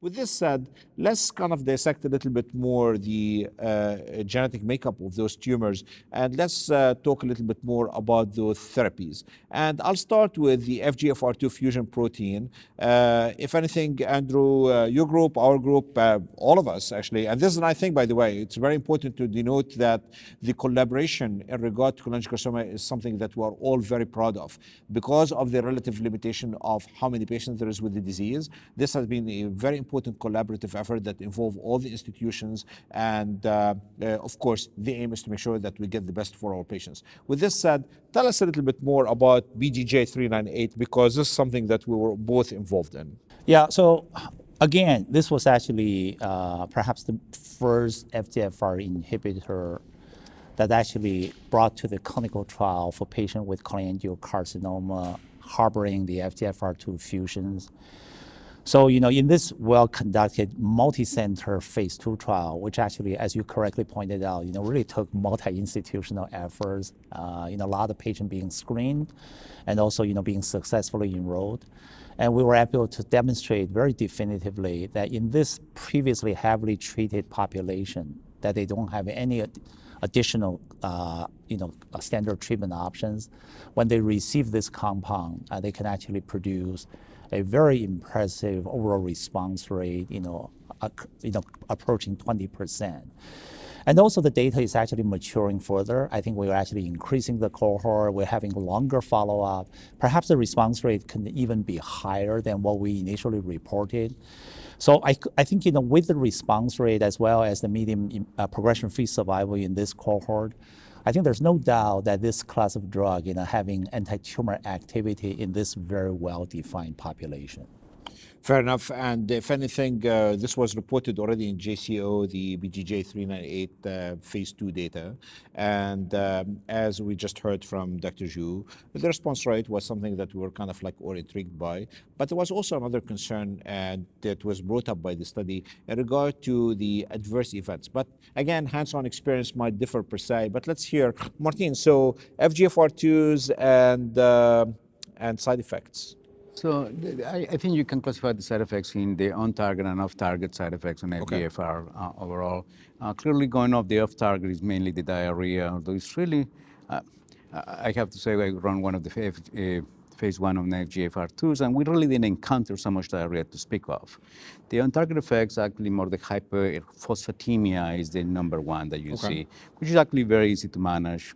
With this said, let's kind of dissect a little bit more the genetic makeup of those tumors, and let's talk a little bit more about those therapies. And I'll start with the FGFR2 fusion protein. If anything, Andrew, your group, our group, all of us actually, and this is, I think, by the way, it's very important to denote that the collaboration in regard to cholangiocarcinoma is something that we are all very proud of. Because of the relative limitation of how many patients there is with the disease, this has been a very important collaborative effort that involve all the institutions, and of course the aim is to make sure that we get the best for our patients. With this said, tell us a little bit more about BGJ398, because this is something that we were both involved in. Yeah, so again, this was actually perhaps the first FGFR inhibitor that actually brought to the clinical trial for patients with cholangiocarcinoma harboring the FGFR2 fusions. So, in this well-conducted multi-center phase 2 trial, which actually, as you correctly pointed out, really took multi-institutional efforts, a lot of patients being screened and also, being successfully enrolled. And we were able to demonstrate very definitively that in this previously heavily treated population, that they don't have any additional, standard treatment options. When they receive this compound, they can actually produce a very impressive overall response rate, approaching 20%. And also the data is actually maturing further. I think we're actually increasing the cohort. We're having longer follow-up. Perhaps the response rate can even be higher than what we initially reported. So I think, with the response rate as well as the median progression-free survival in this cohort, I think there's no doubt that this class of drug, having anti-tumor activity in this very well-defined population. Fair enough. And if anything, this was reported already in JCO, the BGJ398 phase 2 data. And as we just heard from Dr. Zhu, the response rate was something that we were kind of like all intrigued by. But there was also another concern that was brought up by the study in regard to the adverse events. But again, hands-on experience might differ per se. But let's hear, Martin, so FGFR2s and side effects. So I think you can classify the side effects in the on-target and off-target side effects on FGFR overall. Clearly going off the off-target is mainly the diarrhea, although it's really, I have to say, I run one of the phase 1 on FGFR2s, and we really didn't encounter so much diarrhea to speak of. The on-target effects, actually more the hyperphosphatemia is the number one that you see, which is actually very easy to manage.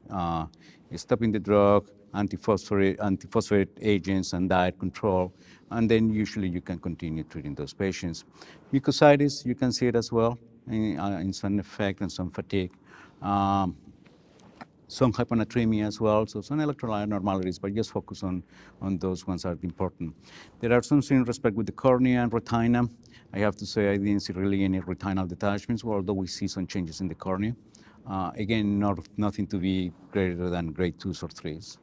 Stopping the drug, antiphosphate agents and diet control, and then usually you can continue treating those patients. Mucositis, you can see it as well in some effect and some fatigue. Some hyponatremia as well, so some electrolyte abnormalities, but just focus on those ones that are important. There are some in respect with the cornea and retina. I have to say I didn't see really any retinal detachments, although we see some changes in the cornea. Again, nothing to be greater than grade 2s or 3s.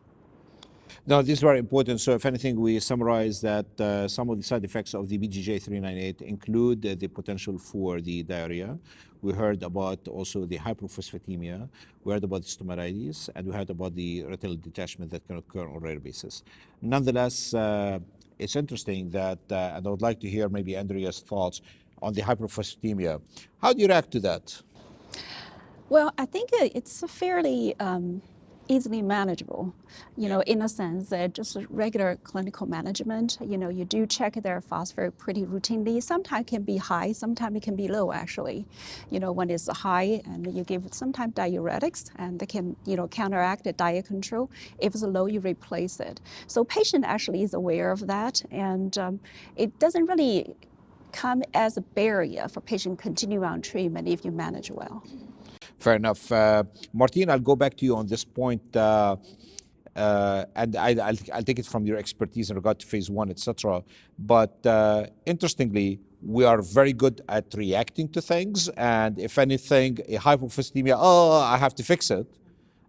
No, this is very important. So if anything, we summarize that some of the side effects of the BGJ398 include the potential for the diarrhea. We heard about also the hyperphosphatemia. We heard about the stomatitis, and we heard about the retinal detachment that can occur on a rare basis. Nonetheless, it's interesting that, and I would like to hear maybe Andrea's thoughts on the hyperphosphatemia. How do you react to that? Well, I think it's a fairly easily manageable, in a sense that just regular clinical management, you do check their phosphate pretty routinely. Sometimes it can be high, sometimes it can be low actually. When it's high and you give sometimes diuretics and they can, counteract the diet control. If it's low, you replace it. So patient actually is aware of that, and it doesn't really come as a barrier for patient continue on treatment if you manage well. Fair enough. Martin, I'll go back to you on this point, and I'll take it from your expertise in regard to phase 1, etc. But interestingly, we are very good at reacting to things, and if anything, a hypophosphatemia, I have to fix it.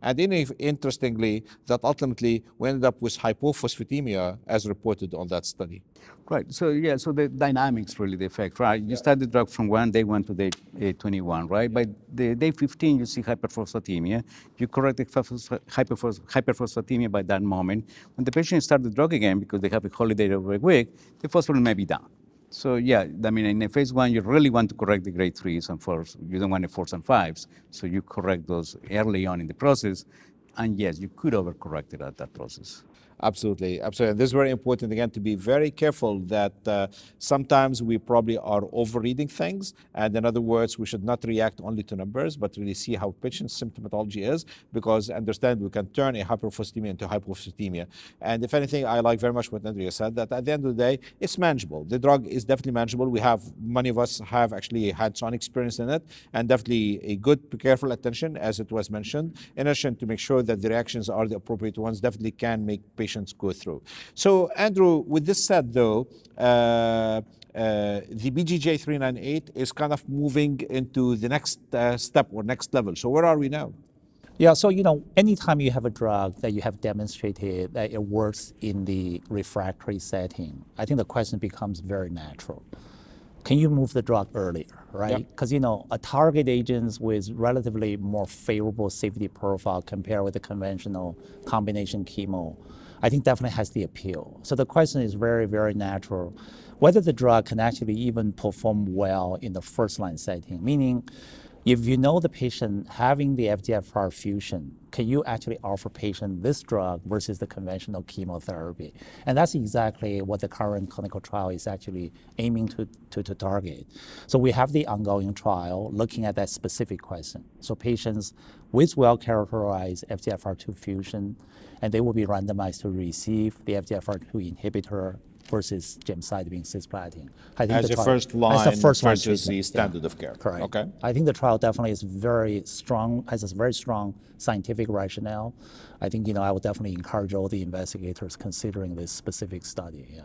And then interestingly, that ultimately we ended up with hypophosphatemia as reported on that study. Right, so the dynamics really the effect, right? You start the drug from day 1 to day 21, right? By the day 15, you see hyperphosphatemia. You correct the hyperphosphatemia by that moment. When the patient starts the drug again, because they have a holiday over a week, the phosphorus may be down. So yeah, I mean, in a phase 1, you really want to correct the grade 3s and 4s. You don't want the 4s and 5s. So you correct those early on in the process. And yes, you could overcorrect it at that process. Absolutely, absolutely. And this is very important, again, to be very careful that sometimes we probably are overreading things. And in other words, we should not react only to numbers, but really see how patient's symptomatology is, because understand we can turn a hyperphosphatemia into hypophosphatemia. And if anything, I like very much what Andrea said, that at the end of the day, it's manageable. The drug is definitely manageable. We have, many of us have actually hands-on experience in it, and definitely a good, careful attention, as it was mentioned, in addition to make sure that the reactions are the appropriate ones, definitely can make patients go through. So, Andrew, with this said, though, the BGJ398 is kind of moving into the next step or next level. So, where are we now? Yeah, so anytime you have a drug that you have demonstrated that it works in the refractory setting, I think the question becomes very natural. Can you move the drug earlier, right? Because a target agents with relatively more favorable safety profile compared with the conventional combination chemo, I think definitely has the appeal. So the question is very, very natural, whether the drug can actually even perform well in the first line setting, meaning if you know the patient having the FGFR fusion, can you actually offer patient this drug versus the conventional chemotherapy? And that's exactly what the current clinical trial is actually aiming to target. So we have the ongoing trial looking at that specific question. So patients with well-characterized FGFR2 fusion, and they will be randomized to receive the FGFR2 inhibitor versus gemcitabine cisplatin. As a first line versus the standard of care. Correct. Okay. I think the trial definitely is very strong, has a very strong scientific rationale. I think, I would definitely encourage all the investigators considering this specific study, yeah.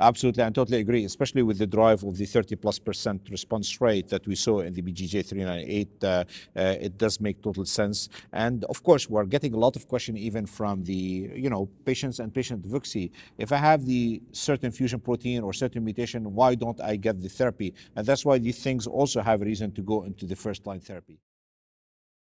Absolutely, I totally agree, especially with the drive of the 30+% response rate that we saw in the BGJ398. It does make total sense. And of course, we're getting a lot of questions even from the patients and patient advocacy. If I have the certain fusion protein or certain mutation, why don't I get the therapy? And that's why these things also have a reason to go into the first line therapy.